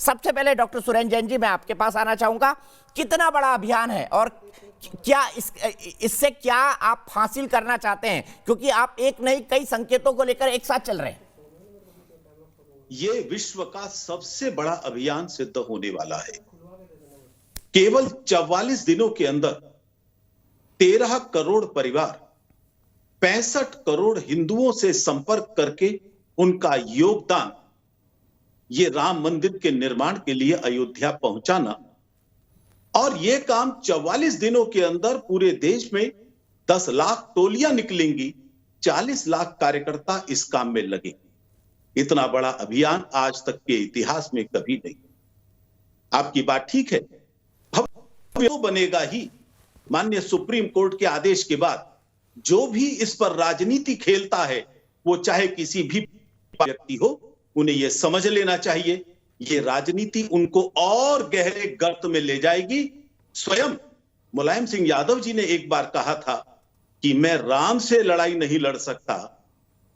सबसे पहले डॉक्टर सुरेंद्र जैन जी, मैं आपके पास आना चाहूंगा। कितना बड़ा अभियान है और क्या इससे क्या आप हासिल करना चाहते हैं, क्योंकि आप एक नहीं कई संकेतों को लेकर एक साथ चल रहे हैं। ये विश्व का सबसे बड़ा अभियान सिद्ध होने वाला है। केवल 44 दिनों के अंदर 13 करोड़ परिवार 65 करोड़ हिंदुओं से संपर्क करके उनका योगदान ये राम मंदिर के निर्माण के लिए अयोध्या पहुंचाना, और ये काम 44 दिनों के अंदर पूरे देश में 10 लाख टोलियां निकलेंगी, 40 लाख कार्यकर्ता इस काम में लगे। इतना बड़ा अभियान आज तक के इतिहास में कभी नहीं। आपकी बात ठीक है, भव्य तो बनेगा ही। माननीय सुप्रीम कोर्ट के आदेश के बाद जो भी इस पर राजनीति खेलता है, वो चाहे किसी भी व्यक्ति हो, उन्हें यह समझ लेना चाहिए ये राजनीति उनको और गहरे गर्त में ले जाएगी। स्वयं मुलायम सिंह यादव जी ने एक बार कहा था कि मैं राम से लड़ाई नहीं लड़ सकता,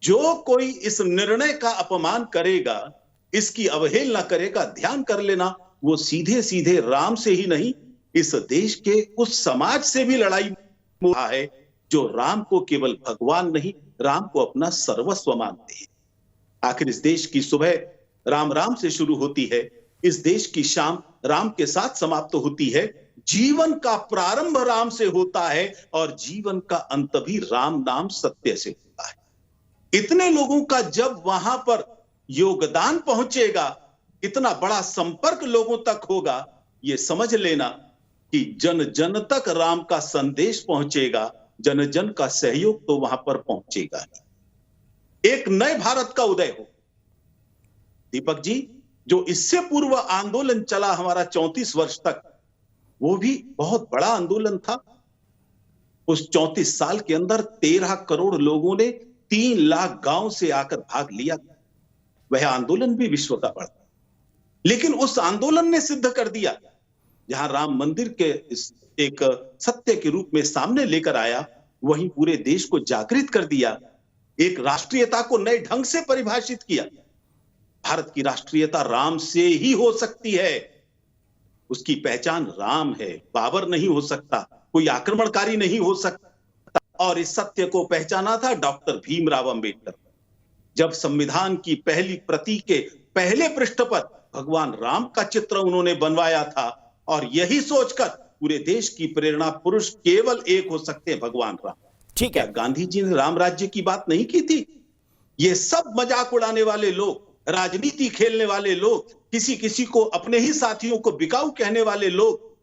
जो कोई इस निर्णय का अपमान करेगा, इसकी अवहेलना करेगा, ध्यान कर लेना वो सीधे सीधे राम से ही नहीं, इस देश के उस समाज से भी लड़ाई रहा है जो राम को केवल भगवान नहीं, राम को अपना सर्वस्व मानते हैं। आखिर इस देश की सुबह राम राम से शुरू होती है, इस देश की शाम राम के साथ समाप्त होती है, जीवन का प्रारंभ राम से होता है और जीवन का अंत भी राम नाम सत्य से होता है। इतने लोगों का जब वहां पर योगदान पहुंचेगा, इतना बड़ा संपर्क लोगों तक होगा, ये समझ लेना कि जन जन तक राम का संदेश पहुंचेगा, जन जन का सहयोग तो वहां पर पहुंचेगा। एक नए भारत का उदय हो। दीपक जी, जो इससे पूर्व आंदोलन चला हमारा 34 वर्ष तक, वो भी बहुत बड़ा आंदोलन था। उस 34 साल के अंदर 13 करोड़ लोगों ने 3 लाख गांव से आकर भाग लिया। वह आंदोलन भी विश्व का बड़ा, लेकिन उस आंदोलन ने सिद्ध कर दिया, जहां राम मंदिर के एक सत्य के रूप में सामने लेकर आया, वहीं पूरे देश को जागृत कर दिया, एक राष्ट्रीयता को नए ढंग से परिभाषित किया। भारत की राष्ट्रीयता राम से ही हो सकती है, उसकी पहचान राम है, बाबर नहीं हो सकता, कोई आक्रमणकारी नहीं हो सकता। और इस सत्य को पहचाना था डॉक्टर भीमराव अंबेडकर। जब संविधान की पहली प्रति के पहले पृष्ठ पर भगवान राम का चित्र उन्होंने बनवाया था, और यही सोचकर पूरे देश की प्रेरणा पुरुष केवल एक हो सकते हैं, भगवान राम। ठीक है, गांधी जी ने राम राज्य की बात नहीं की थी? ये सब मजाक उड़ाने वाले लोग, राजनीति खेलने वाले लोग, किसी किसी को अपने ही साथियों को बिकाऊ कहने वाले लोग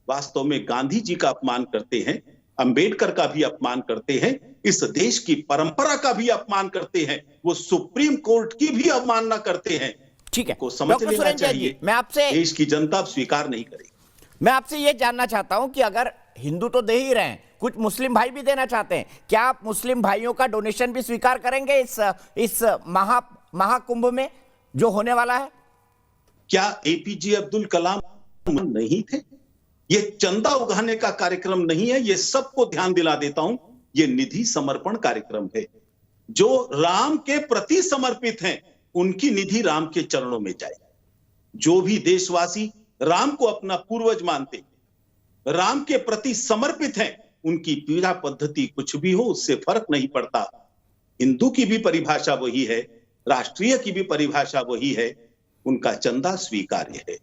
वास्तव में गांधी जी का अपमान करते हैं, अंबेडकर का भी अपमान करते हैं, इस देश की परंपरा का भी अपमान करते हैं, वो सुप्रीम कोर्ट की भी अवमानना करते हैं। ठीक है, को समझ लेना चाहिए, मैं आपसे देश की जनता स्वीकार नहीं करेगी। मैं आपसे यह जानना चाहता हूं कि अगर हिंदू तो दे ही रहे हैं, कुछ मुस्लिम भाई भी देना चाहते हैं, क्या आप मुस्लिम भाइयों का डोनेशन भी स्वीकार करेंगे इस महाकुंभ में जो होने वाला है? क्या एपीजे अब्दुल कलाम नहीं थे? ये चंदा उगाने का कार्यक्रम नहीं है, ये सबको ध्यान दिला देता हूं, ये निधि समर्पण कार्यक्रम है। जो राम के प्रति समर्पित हैं, उनकी निधि राम के चरणों में जाए। जो भी देशवासी राम को अपना पूर्वज मानते, राम के प्रति समर्पित हैं, उनकी पूजा पद्धति कुछ भी हो उससे फर्क नहीं पड़ता। हिंदू की भी परिभाषा वही है, राष्ट्रीय की भी परिभाषा वही है, उनका चंदा स्वीकार्य है।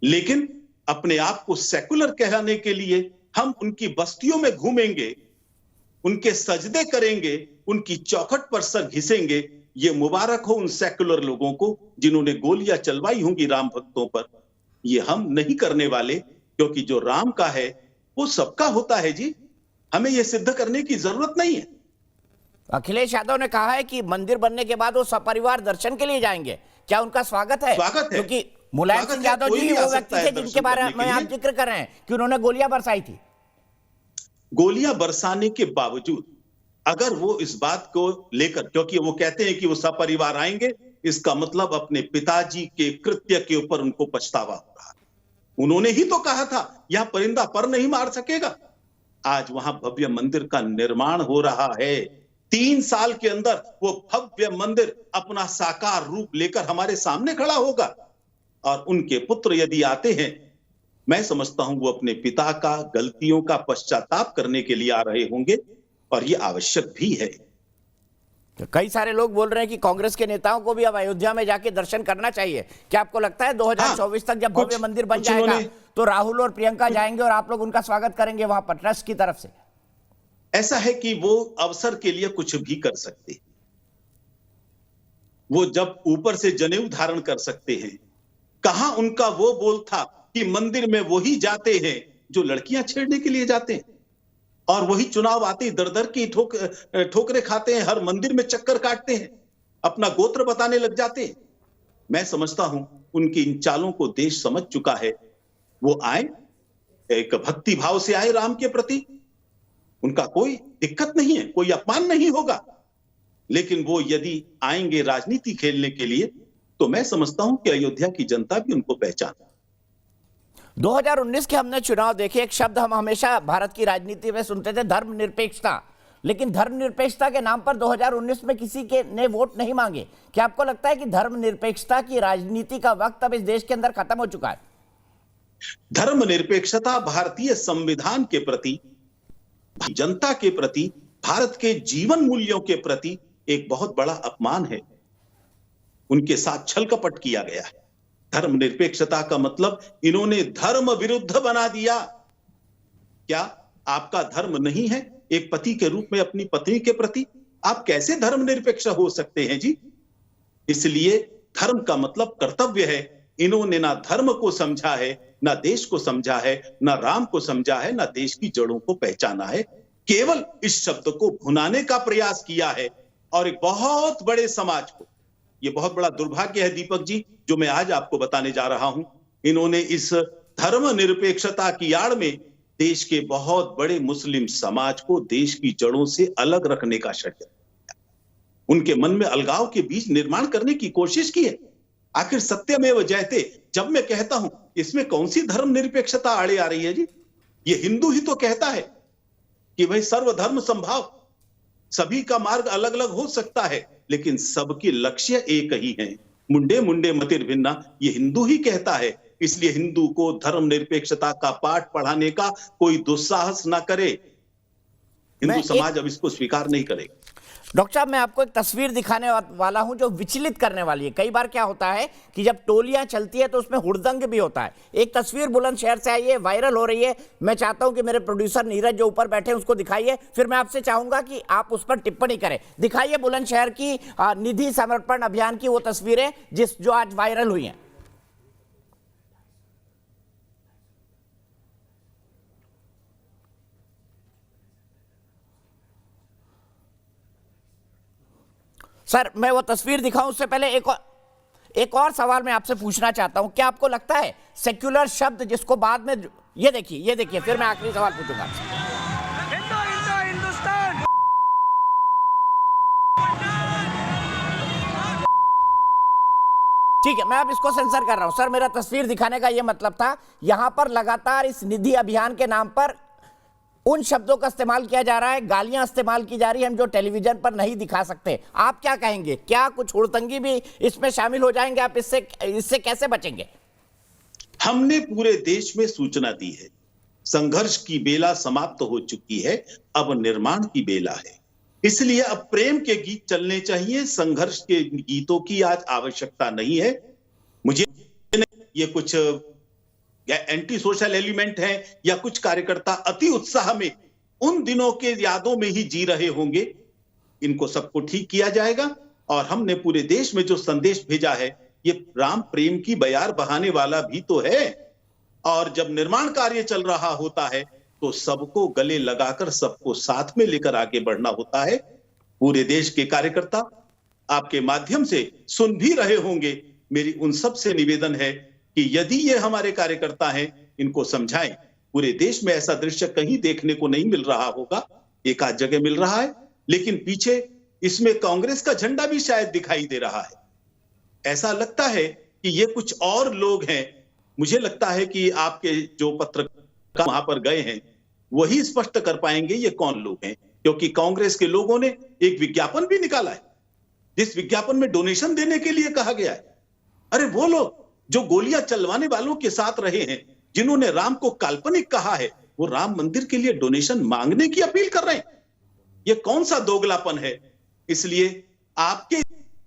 लेकिन अपने आप को सेकुलर कहलाने के लिए हम उनकी बस्तियों में घूमेंगे, उनके सजदे करेंगे, उनकी चौखट पर सर घिसेंगे। ये मुबारक हो उन सेकुलर लोगों को जिन्होंने गोलियां चलवाई होंगी राम भक्तों पर। ये हम नहीं करने वाले, क्योंकि जो राम का है वो सबका होता है जी, हमें यह सिद्ध करने की जरूरत नहीं है। अखिलेश यादव ने कहा है कि मंदिर बनने के बाद वो सपरिवार दर्शन के लिए जाएंगे, क्या उनका स्वागत है? स्वागत है, क्योंकि मुलायम सिंह यादव जी वो व्यक्ति थे जिनके बारे में आप जिक्र कर रहे हैं कि उन्होंने गोलियां बरसाई थी। गोलियां बरसाने के बावजूद अगर वो इस बात को लेकर, क्योंकि वो कहते हैं कि वो सपरिवार आएंगे, इसका मतलब अपने पिताजी के कृत्य के ऊपर उनको पछतावा हो रहा है। उन्होंने ही तो कहा था यह परिंदा पर नहीं मार सकेगा। आज वहां भव्य मंदिर का निर्माण हो रहा है। 3 साल के अंदर वो भव्य मंदिर अपना साकार रूप लेकर हमारे सामने खड़ा होगा। और उनके पुत्र यदि आते हैं, मैं समझता हूं वो अपने पिता का गलतियों का पश्चाताप करने के लिए आ रहे होंगे, और ये आवश्यक भी है। तो कई सारे लोग बोल रहे हैं कि कांग्रेस के नेताओं को भी अब अयोध्या में जाके दर्शन करना चाहिए। क्या आपको लगता है 2024 तक जब भव्य मंदिर बन जाएगा तो राहुल और प्रियंका जाएंगे और आप लोग उनका स्वागत करेंगे वहां पर ट्रस्ट की तरफ से? ऐसा है कि वो अवसर के लिए कुछ भी कर सकते, वो जब ऊपर से जनेऊ धारण कर सकते हैं। कहां उनका वो बोल था कि मंदिर में वही जाते हैं जो लड़कियां छेड़ने के लिए जाते हैं, और वही चुनाव आते ही दर दर की ठोकरे खाते हैं, हर मंदिर में चक्कर काटते हैं, अपना गोत्र बताने लग जाते हैं। मैं समझता हूं उनकी इन चालों को देश समझ चुका है। वो आए, एक भक्ति भाव से आए राम के प्रति, उनका कोई दिक्कत नहीं है, कोई अपमान नहीं होगा। लेकिन वो यदि आएंगे राजनीति खेलने के लिए, तो मैं समझता हूं कि अयोध्या की जनता भी उनको पहचाने। 2019 के हमने चुनाव देखे, एक शब्द हम हमेशा भारत की राजनीति में सुनते थे, धर्मनिरपेक्षता। लेकिन धर्मनिरपेक्षता के नाम पर 2019 में किसी के ने वोट नहीं मांगे। क्या आपको लगता है कि धर्मनिरपेक्षता की राजनीति का वक्त अब इस देश के अंदर खत्म हो चुका है? धर्मनिरपेक्षता भारतीय संविधान के प्रति, जनता के प्रति, भारत के जीवन मूल्यों के प्रति एक बहुत बड़ा अपमान है। उनके साथ छल कपट किया गया है। धर्मनिरपेक्षता का मतलब इन्होंने धर्म विरुद्ध बना दिया। क्या आपका धर्म नहीं है एक पति के रूप में अपनी पत्नी के प्रति? आप कैसे धर्मनिरपेक्ष हो सकते हैं जी? इसलिए धर्म का मतलब कर्तव्य है। इन्होंने ना धर्म को समझा है, ना देश को समझा है, ना राम को समझा है, ना देश की जड़ों को पहचाना है। केवल इस शब्द को भुनाने का प्रयास किया है, और एक बहुत बड़े समाज को, ये बहुत बड़ा दुर्भाग्य है दीपक जी, जो मैं आज आपको बताने जा रहा हूं। इन्होंने इस धर्मनिरपेक्षता की आड़ में देश के बहुत बड़े मुस्लिम समाज को देश की जड़ों से अलग रखने का षड्यंत्र किया। उनके मन में अलगाव के बीज निर्माण करने की कोशिश की है। आखिर सत्यमेव जयते जब मैं कहता हूं, इसमें कौन सी धर्मनिरपेक्षता आड़े आ रही है जी? ये हिंदू ही तो कहता है कि भाई सर्वधर्म संभाव, सभी का मार्ग अलग अलग हो सकता है, लेकिन सबके लक्ष्य एक ही है। मुंडे मुंडे मतिर भिन्ना, ये हिंदू ही कहता है। इसलिए हिंदू को धर्मनिरपेक्षता का पाठ पढ़ाने का कोई दुस्साहस ना करे। हिंदू समाज अब इसको स्वीकार नहीं करेगा। डॉक्टर साहब, मैं आपको एक तस्वीर दिखाने वाला हूं जो विचलित करने वाली है। कई बार क्या होता है कि जब टोलियां चलती है तो उसमें हुड़दंग भी होता है। एक तस्वीर बुलंदशहर से आई है, वायरल हो रही है। मैं चाहता हूं कि मेरे प्रोड्यूसर नीरज जो ऊपर बैठे हैं उसको दिखाइए, फिर मैं आपसे चाहूंगा कि आप उस पर टिप्पणी करें। दिखाइए बुलंदशहर की निधि समर्पण अभियान की वो तस्वीरें जो आज वायरल हुई हैं। सर, मैं वो तस्वीर दिखाऊं उससे पहले एक और सवाल मैं आपसे पूछना चाहता हूं। क्या आपको लगता है सेक्युलर शब्द जिसको बाद में, ये देखिए, फिर मैं आखिरी सवाल पूछूंगा आपसे। हिंदुस्तान। ठीक है, मैं अब इसको सेंसर कर रहा हूं। सर, मेरा तस्वीर दिखाने का यह मतलब था, यहां पर लगातार इस निधि अभियान के नाम पर उन शब्दों का इस्तेमाल किया जा रहा है, गालियां इस्तेमाल की जा रही हैं, हम जो टेलीविजन पर नहीं दिखा सकते। आप क्या कहेंगे? क्या कुछ हुड़दंगी भी इसमें शामिल हो जाएंगे? आप इससे कैसे बचेंगे? हमने पूरे देश में सूचना दी है, संघर्ष की बेला समाप्त हो चुकी है, अब निर्माण की बेला है। इसलिए अब प्रेम के गीत चलने चाहिए, संघर्ष के गीतों की आज आवश्यकता नहीं है। मुझे ये कुछ या एंटी सोशल एलिमेंट है या कुछ कार्यकर्ता अति उत्साह में उन दिनों के यादों में ही जी रहे होंगे। इनको सबको ठीक किया जाएगा, और हमने पूरे देश में जो संदेश भेजा है, ये राम प्रेम की बयार बहाने वाला भी तो है। और जब निर्माण कार्य चल रहा होता है तो सबको गले लगाकर सबको साथ में लेकर आगे बढ़ना होता है। पूरे देश के कार्यकर्ता आपके माध्यम से सुन भी रहे होंगे। मेरी उन सब से निवेदन है कि यदि ये हमारे कार्यकर्ता हैं, इनको समझाएं। पूरे देश में ऐसा दृश्य कहीं देखने को नहीं मिल रहा होगा, एक आध जगह मिल रहा है, लेकिन पीछे इसमें कांग्रेस का झंडा भी शायद दिखाई दे रहा है। ऐसा लगता है कि ये कुछ और लोग हैं। मुझे लगता है कि आपके जो पत्रकार वहां पर गए हैं वही स्पष्ट कर पाएंगे ये कौन लोग हैं, क्योंकि कांग्रेस के लोगों ने एक विज्ञापन भी निकाला है, जिस विज्ञापन में डोनेशन देने के लिए कहा गया है। अरे वो लोग जो गोलियां चलवाने वालों के साथ रहे हैं, जिन्होंने राम को काल्पनिक कहा है, वो राम मंदिर के लिए डोनेशन मांगने की अपील कर रहे हैं। ये कौन सा दोगलापन है? इसलिए आपके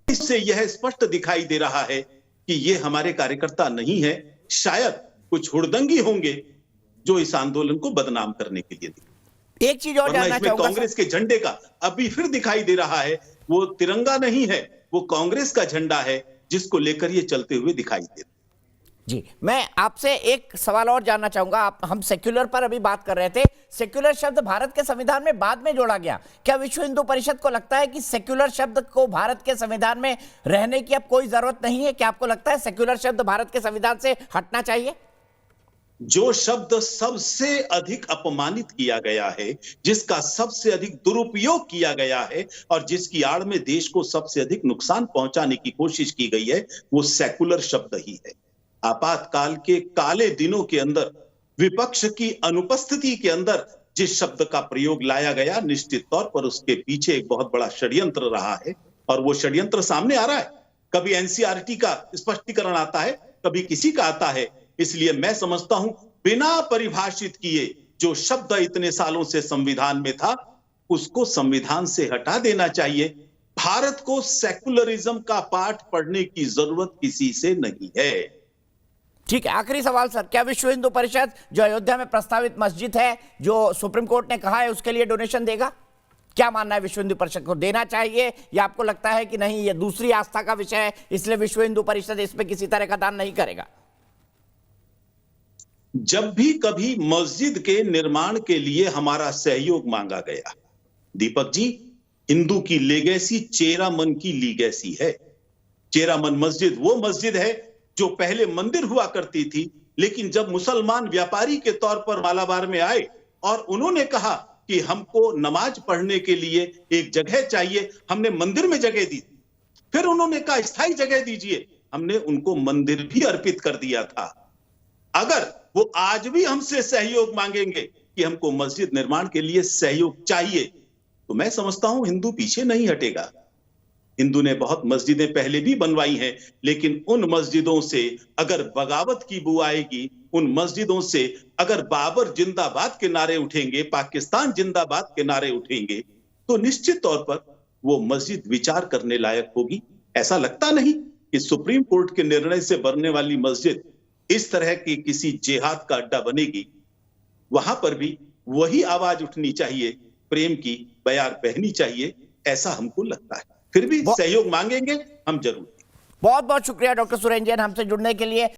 इससे यह स्पष्ट दिखाई दे रहा है कि ये हमारे कार्यकर्ता नहीं है, शायद कुछ हुड़दंगी होंगे जो इस आंदोलन को बदनाम करने के लिए दिखे। एक चीज और वरना जानना इसमें चाहूंगा कांग्रेस के झंडे का अभी फिर दिखाई दे रहा है, वो तिरंगा नहीं है, वो कांग्रेस का झंडा है जिसको लेकर ये चलते हुए दिखाई दे रहा है। जी, मैं आपसे एक सवाल और जानना चाहूंगा। हम सेक्युलर पर अभी बात कर रहे थे। सेक्युलर शब्द भारत के संविधान में बाद में जोड़ा गया। क्या विश्व हिंदू परिषद को लगता है कि सेक्युलर शब्द को भारत के संविधान में रहने की अब कोई जरूरत नहीं है? क्या आपको लगता है सेक्युलर शब्द भारत के संविधान से हटना चाहिए? जो शब्द सबसे अधिक अपमानित किया गया है, जिसका सबसे अधिक दुरुपयोग किया गया है और जिसकी आड़ में देश को सबसे अधिक नुकसान पहुंचाने की कोशिश की गई है, वो सेकुलर शब्द ही है। आपातकाल के काले दिनों के अंदर, विपक्ष की अनुपस्थिति के अंदर जिस शब्द का प्रयोग लाया गया, निश्चित तौर पर उसके पीछे एक बहुत बड़ा षड्यंत्र रहा है और वो षड्यंत्र सामने आ रहा है। कभी एनसीईआरटी का स्पष्टीकरण आता है, कभी किसी का आता है। इसलिए मैं समझता हूं बिना परिभाषित किए जो शब्द इतने सालों से संविधान में था, उसको संविधान से हटा देना चाहिए। भारत को सेकुलरिज्म का पाठ पढ़ने की जरूरत किसी से नहीं है। ठीक है, आखिरी सवाल सर, क्या विश्व हिंदू परिषद जो अयोध्या में प्रस्तावित मस्जिद है, जो सुप्रीम कोर्ट ने कहा है, उसके लिए डोनेशन देगा? क्या मानना है विश्व हिंदू परिषद को, देना चाहिए या आपको लगता है कि नहीं, ये दूसरी आस्था का विषय है, इसलिए विश्व हिंदू परिषद इस पे किसी तरह का दान नहीं करेगा? जब भी कभी मस्जिद के निर्माण के लिए हमारा सहयोग मांगा गया, दीपक जी, हिंदू की लेगेसी चेरामन की लीगेसी है। चेरामन मस्जिद वो मस्जिद है जो पहले मंदिर हुआ करती थी, लेकिन जब मुसलमान व्यापारी के तौर पर मालाबार में आए और उन्होंने कहा कि हमको नमाज पढ़ने के लिए एक जगह चाहिए, हमने मंदिर में जगह दी। फिर उन्होंने कहा स्थायी जगह दीजिए, हमने उनको मंदिर भी अर्पित कर दिया था। अगर वो आज भी हमसे सहयोग मांगेंगे कि हमको मस्जिद निर्माण के लिए सहयोग चाहिए, तो मैं समझता हूं हिंदू पीछे नहीं हटेगा। हिंदू ने बहुत मस्जिदें पहले भी बनवाई हैं, लेकिन उन मस्जिदों से अगर बगावत की बू आएगी, उन मस्जिदों से अगर बाबर जिंदाबाद के नारे उठेंगे, पाकिस्तान जिंदाबाद के नारे उठेंगे, तो निश्चित तौर पर वो मस्जिद विचार करने लायक होगी। ऐसा लगता नहीं कि सुप्रीम कोर्ट के निर्णय से बनने वाली मस्जिद इस तरह की किसी जिहाद का अड्डा बनेगी। वहां पर भी वही आवाज उठनी चाहिए, प्रेम की बयार बहनी चाहिए, ऐसा हमको लगता है। फिर भी सहयोग मांगेंगे हम जरूर। बहुत बहुत शुक्रिया डॉक्टर सुरेंद्र जैन हमसे जुड़ने के लिए।